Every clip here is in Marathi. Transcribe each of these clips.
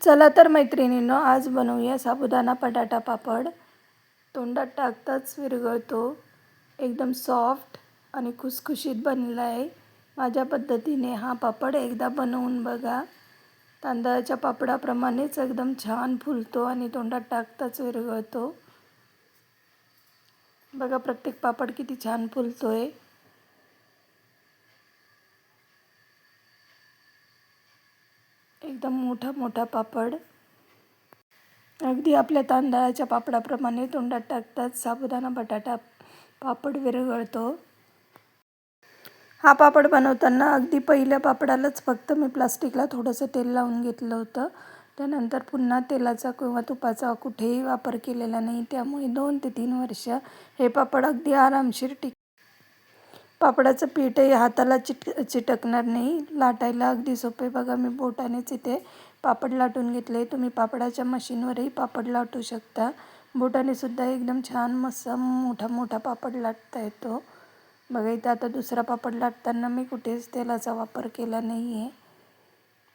चला तर मैत्रिणींनो, आज बनवूया साबुदाणा बटाटा पापड। तोंडात टाकताच विरघळतो, एकदम सॉफ्ट आणि खुसखुशीत बनला आहे। माझ्या पद्धतीने हा पापड एकदा बनवून बघा। तांदळाच्या पापडाप्रमाणेच एकदम छान फुलतो आणि तोंडात टाकताच विरघळतो। बघा प्रत्येक पापड किती छान फुलतोय। एकदम मोठा मोठा पापड, अगदी आपल्या तांदळाच्या पापडाप्रमाणे तोंडात टाकताच साबुदाणा बटाटा पापड विरघळतो। हा पापड बनवताना अगदी पहिल्या पापडालाच फक्त मी प्लास्टिकला थोडंसं तेल लावून घेतलं होतं। त्यानंतर पुन्हा तेलाचा किंवा तुपाचा कुठेही वापर केलेला नाही, त्यामुळे 2 ते 3 वर्ष हे पापड अगदी आरामशीर पापडाचं पीठही हाताला चिटकणार नाही, लाटायला अगदी सोपे। बघा मी बोटानेच इथे पापड लाटून घेतले। तुम्ही पापडाच्या मशीनवरही पापड लाटू शकता। बोटाने सुद्धा एकदम छान मस्त मोठा मोठा पापड लाटता येतो। बघा इथं आता दुसरा पापड लाटताना मी कुठेच तेलाचा वापर केला नाही आहे।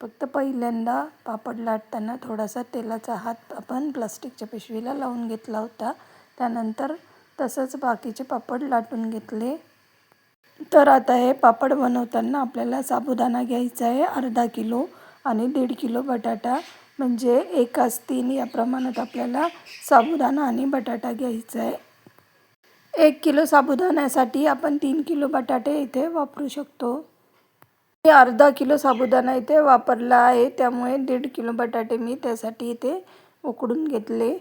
फक्त पहिल्यांदा पापड लाटताना थोडासा तेलाचा हात आपण प्लास्टिकच्या पिशवीला लावून घेतला होता। त्यानंतर तसंच बाकीचे पापड लाटून घेतले। तर आता हे पापड बनवताना आपल्याला साबुदाणा घ्यायचा आहे अर्धा किलो आणि 1.5 किलो बटाटा, म्हणजे 1:3 या प्रमाणात आपल्याला साबुदाणा आणि बटाटा घ्यायचा आहे। 1 किलो साबुदाण्यासाठी आपण 3 किलो बटाटे इथे वापरू शकतो। मी अर्धा किलो साबुदाणा इथे वापरला आहे, त्यामुळे 1.5 किलो बटाटे मी त्यासाठी इथे उकडून घेतले।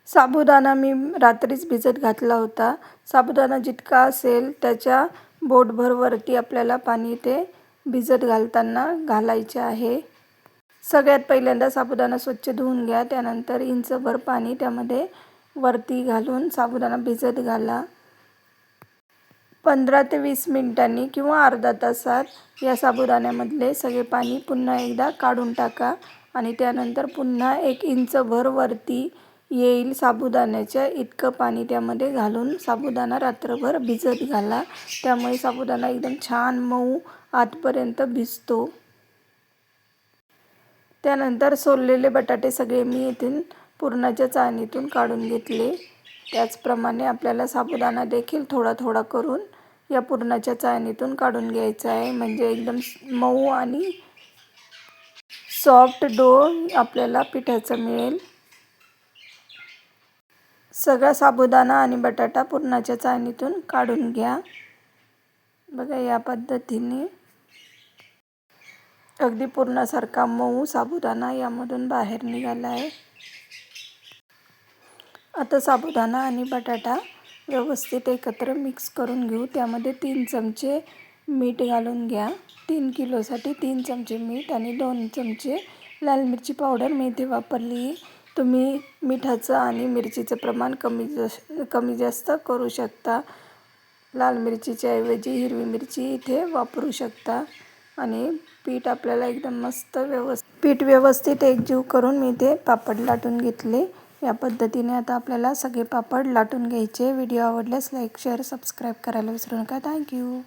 साबुदाणा मी रात्रीच भिजत घातला होता। साबुदाणा जितका असेल त्याच्या बोटभर वरती आपल्याला पाणी ते भिजत घालताना घालायचे आहे। सगळ्यात पहिल्यांदा साबुदाणा स्वच्छ धुवून घ्या, त्यानंतर इंचभर पाणी त्यामध्ये वरती घालून साबुदाणा भिजत घाला। 15 ते 20 मिनिटांनी किंवा अर्धा तासात या साबुदाण्यामधले सगळे पाणी पुन्हा एकदा काढून टाका आणि त्यानंतर पुन्हा 1 इंचभर वरती येईल साबुदाण्याच्या इतकं पाणी त्यामध्ये घालून साबुदाणा रात्रभर भिजत घाला। त्यामुळे साबुदाणा एकदम छान मऊ आतपर्यंत भिजतो। त्यानंतर सोललेले बटाटे सगळे मी इथून पुरणाच्या चाळणीतून काढून घेतले। त्याचप्रमाणे आपल्याला साबुदाणा देखील थोडा थोडा करून या पुरणाच्या चाळणीतून काढून घ्यायचा आहे, म्हणजे एकदम मऊ आणि सॉफ्ट डो आपल्याला पिठाचा मिळेल। सगळा साबुदाणा आणि बटाटा पुरणाच्या चाळणीतून काढून घ्या। बघा या पद्धतीने अगदी पुरणासारखा मऊ साबुदाणा यामधून बाहेर निघाला आहे। आता साबुदाणा आणि बटाटा व्यवस्थित एकत्र मिक्स करून घेऊ। त्यामध्ये 3 चमचे मीठ घालून घ्या। 3 किलोसाठी 3 चमचे मीठ आणि 2 चमचे लाल मिरची पावडर मी इथे वापरली। तुम्ही मिठाचं आणि मिरचीचं प्रमाण कमी जास्त करू शकता। लाल मिरचीच्या ऐवजी हिरवी मिरची इथे वापरू शकता। आणि पीठ आपल्याला एकदम मस्त पीठ व्यवस्थित एकजीव करून मी इथे पापड लाटून घेतले। या पद्धतीने आता आपल्याला सगळे पापड लाटून घ्यायचे। व्हिडिओ आवडल्यास लाईक, शेअर, सबस्क्राईब करायला विसरू नका। थँक्यू।